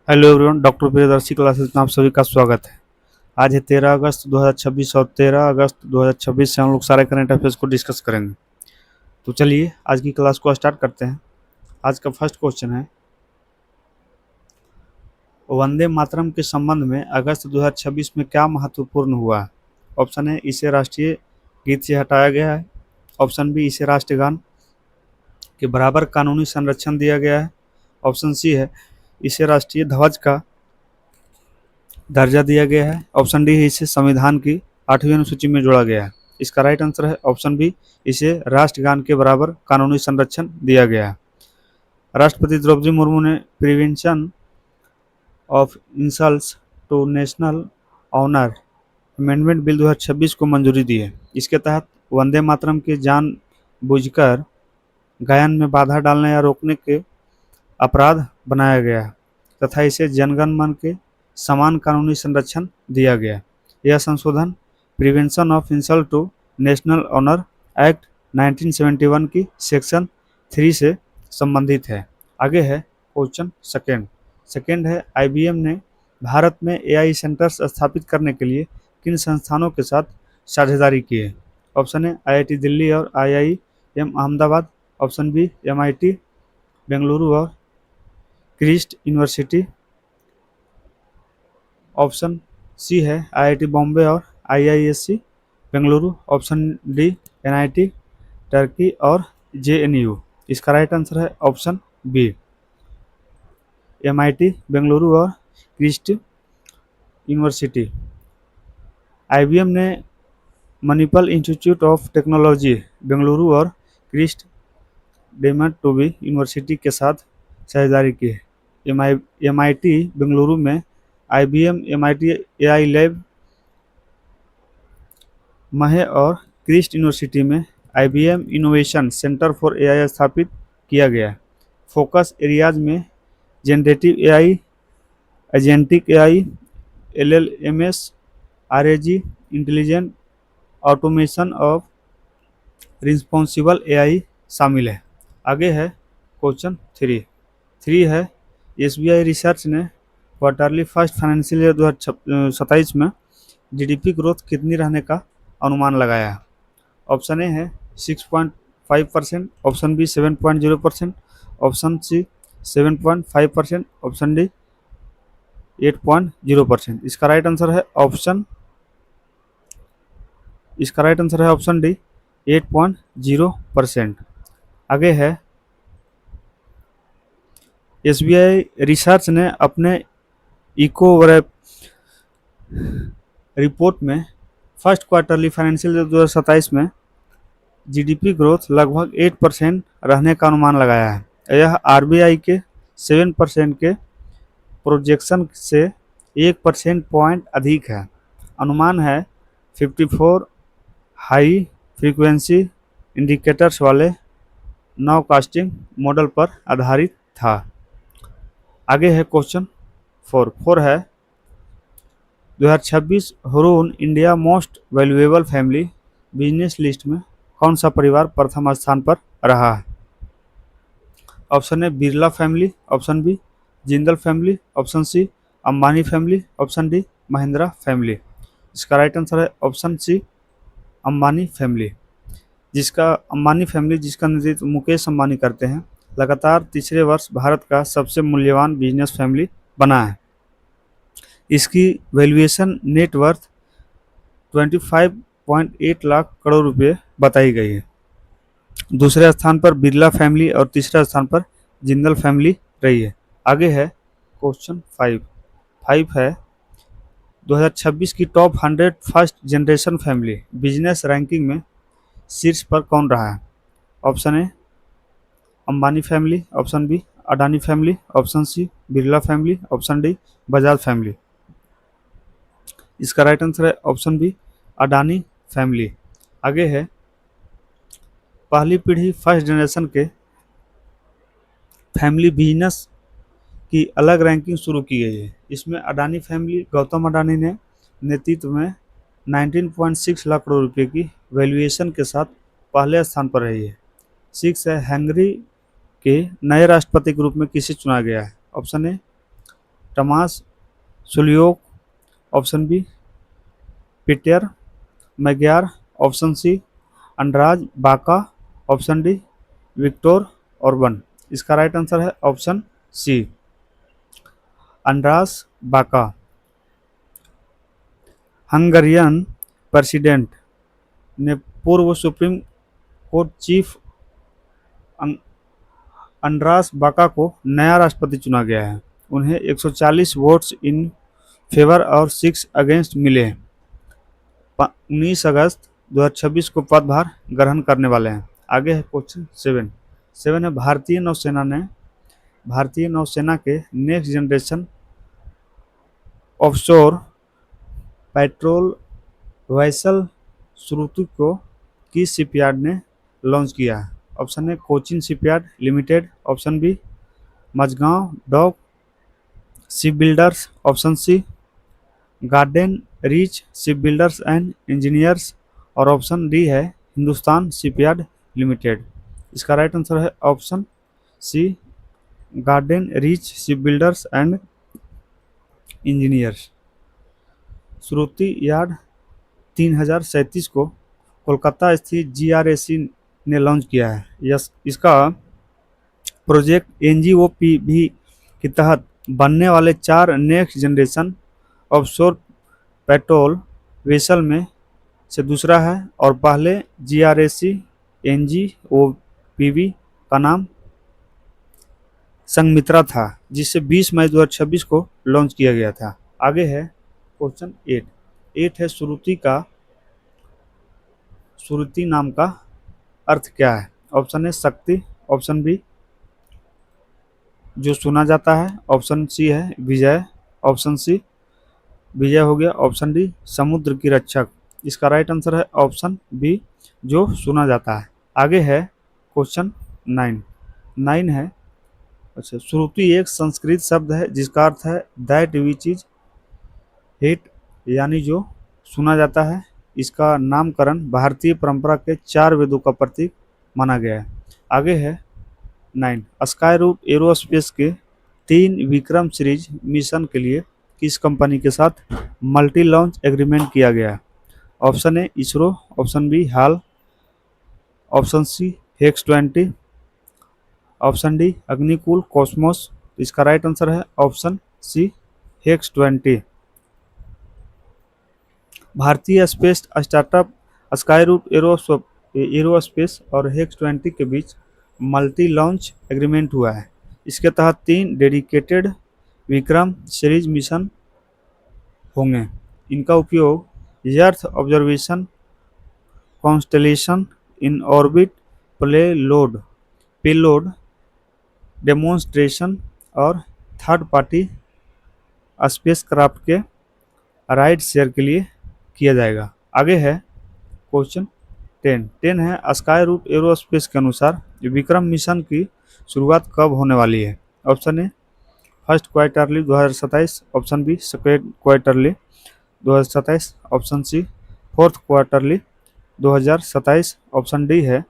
Hello everyone, doctor Priyadarshi classes में आप सभी का स्वागत है। आज है 13 अगस्त 2026 और 13 अगस्त 2026 से हम लोग सारे करंट अफेयर्स को डिस्कस करेंगे। तो चलिए आज की क्लास को स्टार्ट करते हैं। आज का फर्स्ट क्वेश्चन है, वंदे मातरम के संबंध में अगस्त 2026 में क्या महत्वपूर्ण हुआ है? ऑप्शन है, इसे राष्ट्रीय गीत से हटाया गया है। ऑप्शन बी, इसे राष्ट्रगान के बराबर कानूनी संरक्षण दिया गया है। ऑप्शन सी है, इसे राष्ट्रीय ध्वज का दर्जा दिया गया है। ऑप्शन डी है, इसे संविधान की 8वीं अनुसूची में जोड़ा गया है। इसका राइट आंसर है ऑप्शन बी, इसे राष्ट्रगान के बराबर कानूनी संरक्षण दिया गया है। राष्ट्रपति द्रौपदी मुर्मू ने prevention of insults to national honour amendment bill 2026 को मंजूरी दी है। इसके तहत वंदे मातरम के जानबूझकर गायन में बाधा डालने या रोकने के अपराध बनाया गया है तथा इसे जनगण मन के समान कानूनी संरक्षण दिया गया। यह संशोधन prevention of insult to national honour act 1971 की सेक्शन 3 से संबंधित है। आगे है क्वेश्चन सेकेंड है, IBM ने भारत में AI सेंटर्स स्थापित करने के लिए किन संस्थानों के साथ साझेदारी की है? ऑप्शन है, IIT दिल्ली और IIM Ahmedabad. Option B, MIT Bengaluru और क्रिस्ट यूनिवर्सिटी। ऑप्शन सी है, IIT बॉम्बे और IISc Bengaluru. Option D, NIT Turkey और JNU। इसका राइट आंसर है ऑप्शन बी, MIT बेंगलुरु और क्रिस्ट यूनिवर्सिटी। IBM ने Manipal institute of technology Bengaluru और क्रिस्ट डेमटोबी यूनिवर्सिटी के साथ साझेदारी की है। MIT बेंगलुरु में IBM MIT AI लैब महे और क्रिस्ट यूनिवर्सिटी में IBM innovation centre for AI स्थापित किया गया है। फोकस एरियाज में generative AI, agentic AI, LLMS, RAG, intelligent automation of responsible AI शामिल है। आगे है क्वेश्चन थ्री है, SBI रिसर्च ने क्वार्टरली फर्स्ट फाइनेंशियल ईयर 2027 में GDP ग्रोथ कितनी रहने का अनुमान लगाया है? ऑप्शन ए है 6.5%, option B 7.0%, option C 7.5%, option D 8.0%। इसका राइट आंसर है ऑप्शन डी 8.0%। आगे है, SBI रिसर्च ने अपने इको रिपोर्ट में फर्स्ट क्वार्टरली फाइनेंशियल 2027 में GDP ग्रोथ लगभग 8% रहने का अनुमान लगाया है। यह RBI के 7% के प्रोजेक्शन से 1% पॉइंट अधिक है। अनुमान है 54 हाई फ्रीक्वेंसी इंडिकेटर्स वाले नॉवकास्टिंग मॉडल पर आधारित था। आगे है क्वेश्चन फोर है, 2026 Hurun India most valuable family business list में कौन सा परिवार प्रथम स्थान पर रहा है? ऑप्शन है, Birla family. Option B, Jindal family. Option C, Ambani family. Option D, Mahindra family. इसका राइट आंसर है option C, Ambani family. Ambani family जिसका नेतृत्व मुकेश अंबानी करते हैं, लगातार तीसरे वर्ष भारत का सबसे मूल्यवान बिजनेस फैमिली बना है। इसकी वैल्यूएशन नेटवर्थ 25.8 लाख करोड़ रुपए बताई गई है। दूसरे स्थान पर बिरला फैमिली और तीसरे स्थान पर जिंदल फैमिली रही है। आगे है क्वेश्चन फाइव है, 2026 की top 100 first generation family business ranking में शीर्ष पर कौन रहा है? Option A, Ambani family. Option B, Adani family. Option C, Birla family. Option D, Bajaj family. इसका राइट आंसर है ऑप्शन बी, अडानी फैमिली। आगे है, पहली पीढ़ी फर्स्ट जनरेशन के फैमिली बिजनेस की अलग रैंकिंग शुरू की गई है। इसमें अडानी फैमिली गौतम अडानी ने नेतृत्व में 19.6 लाख करोड़ रुपए की वैल्यूएशन के साथ पहले स्थान पर रही है। 6 है, हंगरी के नए राष्ट्रपति के रूप में किसे चुना गया है? Option A, Tamas Sulyok, option B Peter Magyar, option C Andras Baka, option D Viktor Orban. इसका राइट आंसर है option C Andras Baka. Hungarian president ने पूर्व supreme court chief Andras Baka को नया राष्ट्रपति चुना गया है। उन्हें 140 वोट्स इन फेवर और 6 अगेंस्ट मिले। 19 अगस्त 2026 को पदभार ग्रहण करने वाले हैं। आगे है क्वेश्चन 7 है भारतीय नौसेना के next generation offshore patrol vessel Shruti को किस शिपयार्ड ने लॉन्च किया है। Option A Cochin Shipyard Limited, option B Mazagaon Dock Ship Builders, option C Garden Reach Ship Builders and Engineers और ऑप्शन डी है हिंदुस्तान शिपयार्ड लिमिटेड। इसका राइट आंसर है option C Garden Reach Ship Builders and Engineers. Shruti yard 3037 को कोलकाता स्थित GRAC ने launch किया है। इसका प्रोजेक्ट NGOPV के तहत बनने वाले 4 next generation offshore patrol vessel में से दूसरा है और पहले GRAC NGOPV का नाम संघमित्रा था, जिसे 20 मई 2026 को लॉन्च किया गया था। आगे है क्वेश्चन 8 है श्रुति नाम का अर्थ क्या है। ऑप्शन ए शक्ति, ऑप्शन बी जो सुना जाता है, ऑप्शन सी है विजय, ऑप्शन सी विजय हो गया, ऑप्शन डी समुद्र की रक्षक। इसका राइट आंसर है ऑप्शन बी जो सुना जाता है। आगे है क्वेश्चन 9 है अच्छा श्रुति एक संस्कृत शब्द है जिसका अर्थ है दैट विच इज हिट, यानी जो सुना जाता है। इसका नामकरण भारतीय परंपरा के 4 वेदों का प्रतीक माना गया है। आगे है 9 स्काई रूट एरोस्पेस के 3 विक्रम सीरीज मिशन के लिए किस कंपनी के साथ मल्टी लॉन्च एग्रीमेंट किया गया है। Option A ISRO, option B HAL, option C Hex20, option D Agnikul Cosmos. इसका राइट आंसर है ऑप्शन सी हेक्स-20। भारतीय space startup Skyroot Aerospace और हेक्स-20 के बीच मल्टी लॉन्च एग्रीमेंट हुआ है। इसके तहत 3 डेडिकेटेड विक्रम सीरीज मिशन होंगे। इनका उपयोग earth observation, constellation in orbit, payload demonstration और थर्ड पार्टी स्पेसक्राफ्ट के राइड शेयर के लिए किया जाएगा। आगे है क्वेश्चन 10 है स्काई रूट एरोस्पेस के अनुसार विक्रम मिशन की शुरुआत कब होने वाली है। Option A first quarterly 2027, option B second quarterly 2027, option C fourth quarterly 2027, option D है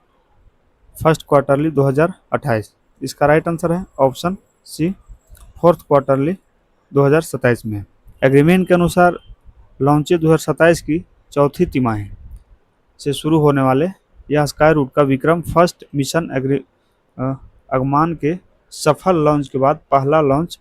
फर्स्ट क्वार्टरली 2028। इसका राइट आंसर है ऑप्शन सी फोर्थ क्वार्टरली 2027 में। एग्रीमेंट के अनुसार लॉन्चेज 2027 की चौथी तिमाही से शुरू होने वाले यह स्काई रूट का विक्रम फर्स्ट मिशन आगमन के सफल लॉन्च के बाद पहला लॉन्च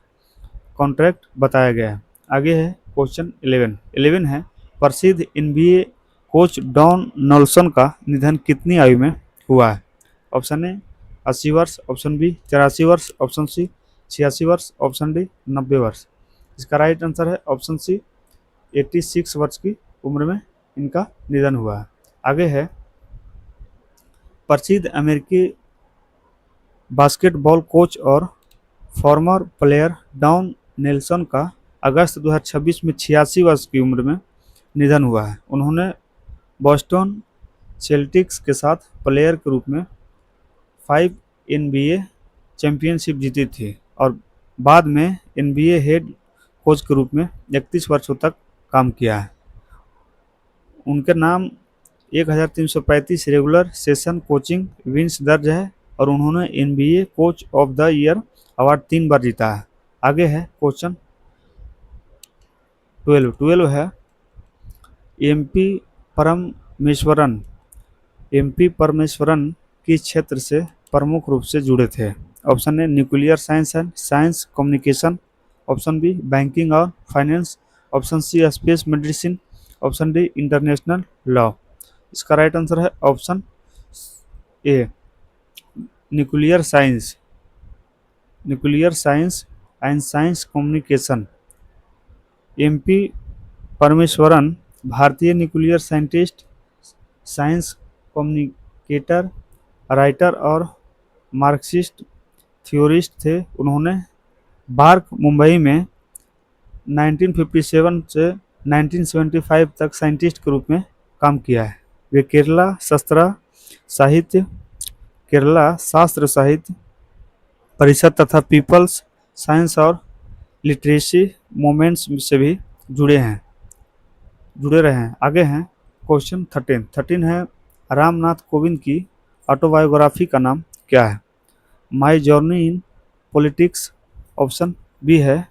कॉन्ट्रैक्ट बताया गया है। आगे है क्वेश्चन 11 है प्रसिद्ध NBA कोच डॉन नॉल्सन का निधन कितनी आयु में हुआ है। ऑप्शन ए 80 वर्ष, ऑप्शन बी 83 वर्ष, ऑप्शन सी 86 वर्ष, ऑप्शन डी 90 वर्ष। इसका राइट आंसर है ऑप्शन सी 86 वर्ष की उम्र में इनका निधन हुआ है। आगे है प्रसिद्ध अमेरिकी बास्केटबॉल कोच और फॉर्मर प्लेयर डॉन नेल्सन का अगस्त 2026 में 86 वर्ष की उम्र में निधन हुआ है। उन्होंने बॉस्टन सेल्टिक्स के साथ प्लेयर के रूप में 5 NBA चैंपियनशिप जीती थी और बाद में NBA हेड कोच के रूप में 31 वर्षों तक काम किया है। उनके नाम 1335 रेगुलर सेशन कोचिंग विन्स दर्ज है और उन्होंने NBA coach of the year award 3 बार जीता है। आगे है क्वेश्चन ट्वेल्व है एमपी परमेश्वरन। एमपी परमेश्वरन किस क्षेत्र से प्रमुख रूप से जुड़े थे? Option A nuclear science and science communication, option B banking और finance, option C space medicine, option D international law. इसका राइट आंसर है option A nuclear science. Nuclear science and science communication. MP Parameswaran भारतीय nuclear scientist, science communicator, writer और Marxist theorist थे। उन्होंने bark Mumbai में 1957 से 1975 तक साइंटिस्ट के रूप में काम किया है। वे केरला शास्त्र साहित्य परिषद तथा पीपल्स साइंस और लिटरेसी मूवमेंट्स से भी जुड़े रहे हैं। आगे हैं क्वेश्चन 13 है रामनाथ कोविंद की ऑटोबायोग्राफी का नाम क्या है? My journey in politics, option B है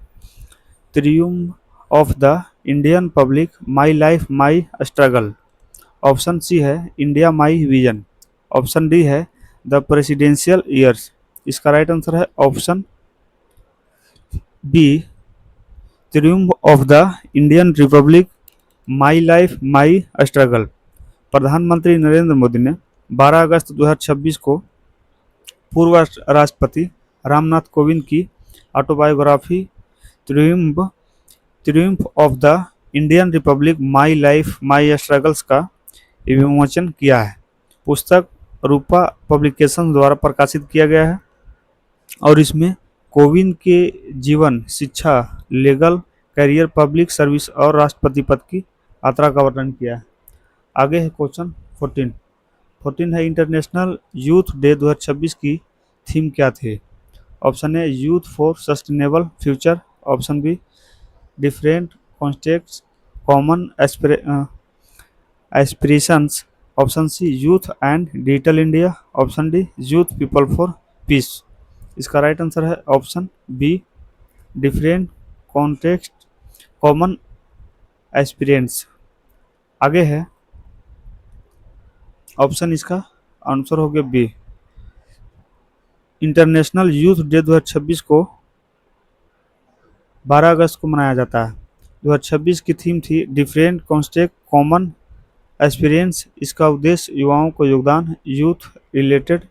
triumph of the Indian public, my life my struggle, option C है India my vision, option D है द प्रेसिडेंशियल ईयर्स। इसका राइट आंसर है option B triumph of the Indian republic, my life my struggle. प्रधानमंत्री नरेंद्र मोदी ने 12 अगस्त 2026 को पूर्व राष्ट्रपति रामनाथ कोविंद की autobiography triumph of the Indian republic, my life my struggles का विमोचन किया है। पुस्तक रूपा पब्लिकेशन द्वारा प्रकाशित किया गया है और इसमें कोविंद के जीवन, शिक्षा, लीगल करियर, पब्लिक सर्विस और राष्ट्रपति पद की यात्रा का वर्णन किया है। आगे है क्वेश्चन 14 है इंटरनेशनल यूथ डे 2026 की थीम क्या थी? Option A youth for sustainable future, option B different contexts common aspirations, option C youth and digital India, option D youth people for peace. इसका राइट आंसर है option B different context common aspirants. आगे है option, इसका answer हो गया B. International youth day 2026 को 12 अगस्त को मनाया जाता है। 2026 की थीम थी डिफरेंट कॉन्टेक्स्ट कॉमन एक्सपीरियंस। इसका उद्देश्य युवाओं को योगदान, यूथ रिलेटेड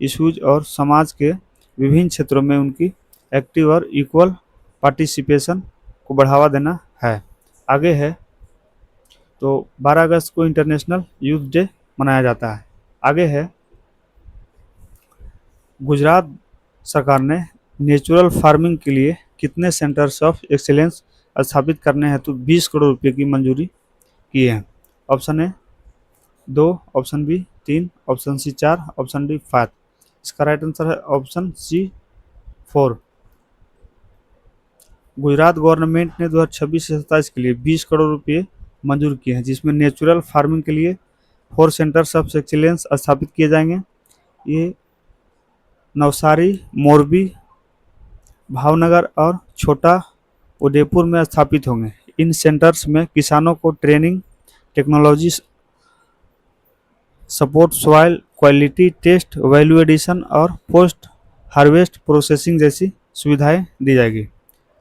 इश्यूज और समाज के विभिन्न क्षेत्रों में उनकी एक्टिव और इक्वल पार्टिसिपेशन को बढ़ावा देना है। आगे है तो 12 अगस्त को इंटरनेशनल यूथ डे मनाया जाता है। आगे है गुजरात सरकार ने नेचुरल फार्मिंग के लिए कितने सेंटर्स ऑफ एक्सीलेंस स्थापित करने हेतु 20 करोड़ रुपए की मंजूरी की है? Option A 2, option B 3, option C 4, option D 5। इसका राइट आंसर है ऑप्शन सी 4। गुजरात गवर्नमेंट ने 2026 से 27 के लिए 20 करोड़ रुपए मंजूर किए हैं, जिसमें नेचुरल फार्मिंग के लिए 4 सेंटर्स ऑफ एक्सीलेंस स्थापित किए जाएंगे। ये नवसारी, मोरबी, भावनगर और छोटा उदयपुर में स्थापित होंगे। इन सेंटर्स में किसानों को training, technology support, soil quality test, value addition और पोस्ट हार्वेस्ट प्रोसेसिंग जैसी सुविधाएं दी जाएगी।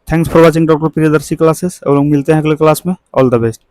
Thanks for watching doctor Priyadarshi classes और मिलते हैं अगले क्लास में। All the best.